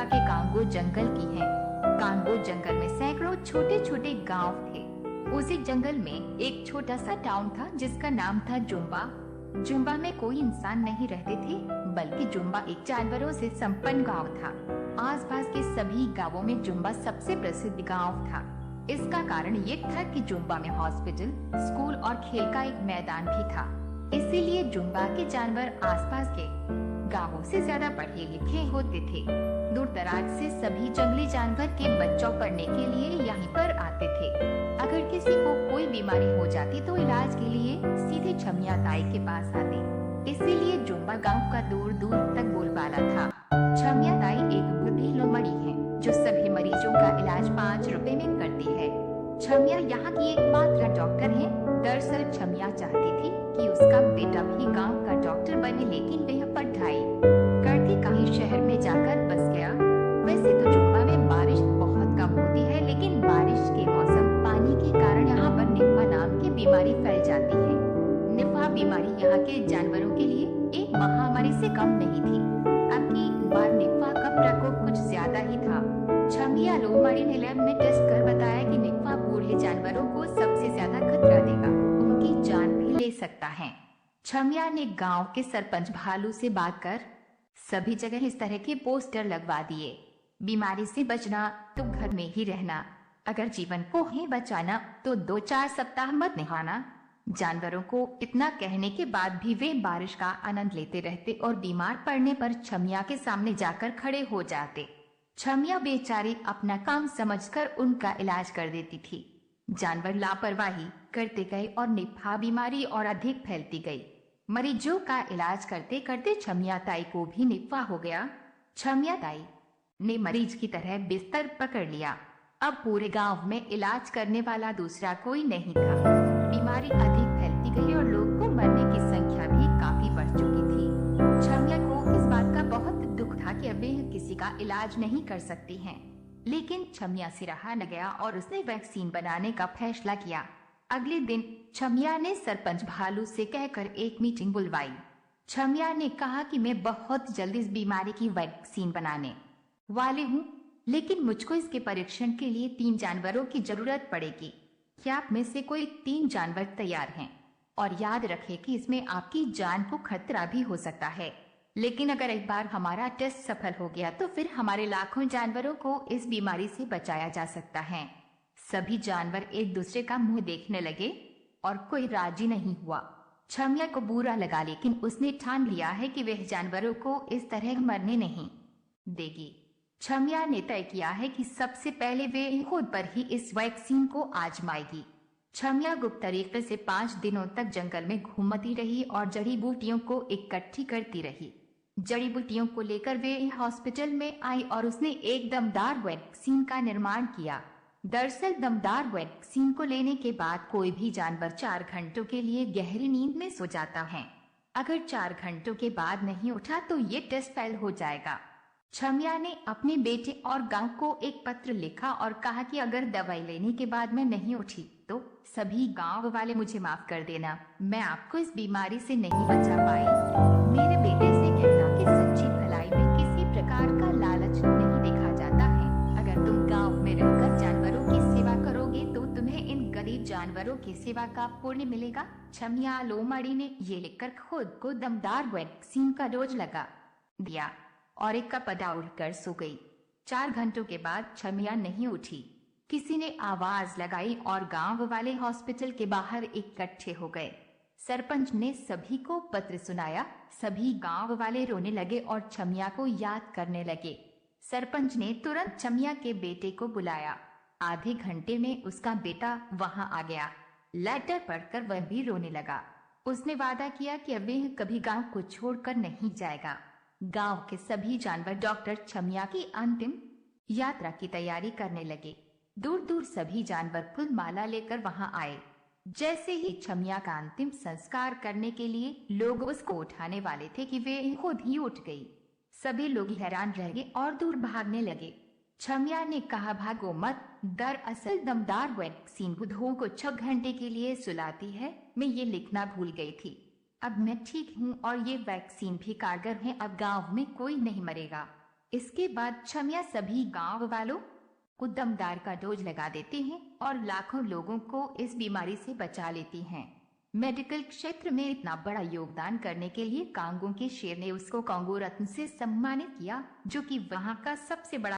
के कांगो जंगल की है। कांगो जंगल में सैकड़ों छोटे छोटे गांव थे। उसी जंगल में एक छोटा सा टाउन था जिसका नाम था जुम्बा। जुम्बा में कोई इंसान नहीं रहते थे, बल्कि जुम्बा एक जानवरों से संपन्न गांव था। आसपास के सभी गांवों में जुम्बा सबसे प्रसिद्ध गांव था। इसका कारण ये था कि जुम्बा में हॉस्पिटल, स्कूल और खेल का एक मैदान भी था। इसीलिए जुम्बा के जानवर आसपास के गांवों से ज्यादा पढ़े लिखे होते थे। दूर दराज से सभी जंगली जानवर के बच्चों पढ़ने के लिए यहीं पर आते थे। अगर किसी को कोई बीमारी हो जाती तो इलाज के लिए सीधे छमिया ताई के पास आते। इसीलिए जुम्बा गांव का दूर दूर तक बोलबाला था। छमिया ताई एक बूढ़ी लोमड़ी है जो सभी मरीजों का इलाज 5 रुपए में करती है। छमिया यहाँ की एकमात्र डॉक्टर है। दरअसल छमिया चाहती थी कि उसका बेटा भी गांव का डॉक्टर बने, लेकिन वह पढ़ाई करके कहीं शहर में जाकर बस गया। वैसे तो जुम्बा में बारिश बहुत कम होती है, लेकिन बारिश के मौसम पानी के कारण यहाँ पर निपा नाम की बीमारी फैल जाती है। निपा बीमारी यहाँ के जानवरों के लिए एक महामारी से कम नहीं थी। अब की बार निपा का प्रकोप कुछ ज्यादा ही था। छमिया लोमड़ी ने लैब में टेस्ट कर बताया कि निपा बूढ़े जानवरों को सबसे ज्यादा खतरा देगा, उनकी जान भी ले सकता है। छमिया ने गांव के सरपंच भालू से बात कर सभी जगह इस तरह के पोस्टर लगवा दिए। बीमारी से बचना तो घर में ही रहना, अगर जीवन को ही बचाना तो 2-4 सप्ताह मत नहाना। जानवरों को इतना कहने के बाद भी वे बारिश का आनंद लेते रहते और बीमार पड़ने पर छमिया के सामने जाकर खड़े हो जाते। छमिया बेचारी अपना काम समझकर उनका इलाज कर देती थी। जानवर लापरवाही करते गए और निपा बीमारी और अधिक फैलती गई। मरीजों का इलाज करते करते छमिया ताई को भी निपा हो गया। छमिया ताई ने मरीज की तरह बिस्तर पकड़ लिया। अब पूरे गांव में इलाज करने वाला दूसरा कोई नहीं था। बीमारी अधिक फैलती गई और लोगों को मरने की संख्या भी काफी बढ़ चुकी थी। छमिया को इस बात का बहुत दुख था कि अब वे किसी का इलाज नहीं कर सकती हैं। लेकिन छमिया से रहा न गया और उसने वैक्सीन बनाने का फैसला किया। अगले दिन छमिया ने सरपंच भालू से कहकर एक मीटिंग बुलवाई। छमिया ने कहा कि मैं बहुत जल्दी इस बीमारी की वैक्सीन बनाने वाले हूँ, लेकिन मुझको इसके परीक्षण के लिए 3 जानवरों की जरूरत पड़ेगी। क्या आप में से कोई 3 जानवर तैयार हैं? और याद रखें कि इसमें आपकी जान को खतरा भी हो सकता है, लेकिन अगर एक बार हमारा टेस्ट सफल हो गया तो फिर हमारे लाखों जानवरों को इस बीमारी से बचाया जा सकता है। सभी जानवर एक दूसरे का मुंह देखने लगे और कोई राजी नहीं हुआ। छमिया को बुरा लगा, लेकिन उसने ठान लिया है कि वह जानवरों को इस तरह मरने नहीं देगी। छमिया ने तय किया है कि सबसे पहले वे खुद पर ही इस वैक्सीन को आजमाएगी। छमिया गुप्त तरीके से 5 दिनों तक जंगल में घूमती रही और जड़ी बूटियों को इकट्ठी करती रही। जड़ी बूटियों को लेकर वे हॉस्पिटल में आई और उसने एक दमदार वैक्सीन का निर्माण किया। दरअसल दमदार वैक्सीन को लेने के बाद कोई भी जानवर 4 घंटों के लिए गहरी नींद में सो जाता है। अगर 4 घंटों के बाद नहीं उठा तो ये टेस्ट फेल हो जाएगा। छमिया ने अपने बेटे और गांव को एक पत्र लिखा और कहा कि अगर दवाई लेने के बाद मैं नहीं उठी तो सभी गांव वाले मुझे माफ कर देना, मैं आपको इस बीमारी से नहीं बचा पाई। मेरे बेटे से कहना कि सच्ची भलाई में किसी प्रकार का लालच नहीं देखा जाता है। अगर तुम गांव में रहकर जानवरों की सेवा करोगे तो तुम्हें इन गरीब जानवरों की सेवा का पुण्य मिलेगा। छमिया लोमड़ी ने ये लिखकर खुद को दमदार वैक्सीन का डोज लगा दिया और एक का पदा उड़कर सो गई। 4 घंटों के बाद छमिया नहीं उठी। किसी ने आवाज लगाई और गांव वाले हॉस्पिटल के बाहर इकट्ठे हो गए। सरपंच ने सभी को पत्र सुनाया। सभी गांव वाले रोने लगे और छमिया को याद करने लगे। सरपंच ने तुरंत छमिया के बेटे को बुलाया। आधे घंटे में उसका बेटा वहां आ गया। लेटर पढ़कर वह भी रोने लगा। उसने वादा किया कि अब वह कभी गांव को छोड़कर नहीं जाएगा। गांव के सभी जानवर डॉक्टर छमिया की अंतिम यात्रा की तैयारी करने लगे। दूर दूर सभी जानवर फूल माला लेकर वहां आए। जैसे ही छमिया का अंतिम संस्कार करने के लिए लोग उसको उठाने वाले थे कि वे खुद ही उठ गई। सभी लोग हैरान रह गए और दूर भागने लगे। छमिया ने कहा, भागो मत, दरअसल दमदार वैक्सीन बुद्धों को 6 घंटे के लिए सुलाती है। मैं ये लिखना भूल गई थी। अब मैं ठीक हूँ और ये वैक्सीन भी कारगर है। अब गांव में कोई नहीं मरेगा। इसके बाद छमिया सभी गांव वालों को दमदार का डोज लगा देते हैं और लाखों लोगों को इस बीमारी से बचा लेती हैं। मेडिकल क्षेत्र में इतना बड़ा योगदान करने के लिए कांगो के शेर ने उसको कांगो रत्न से सम्मानित किया, जो कि वहां का सबसे बड़ा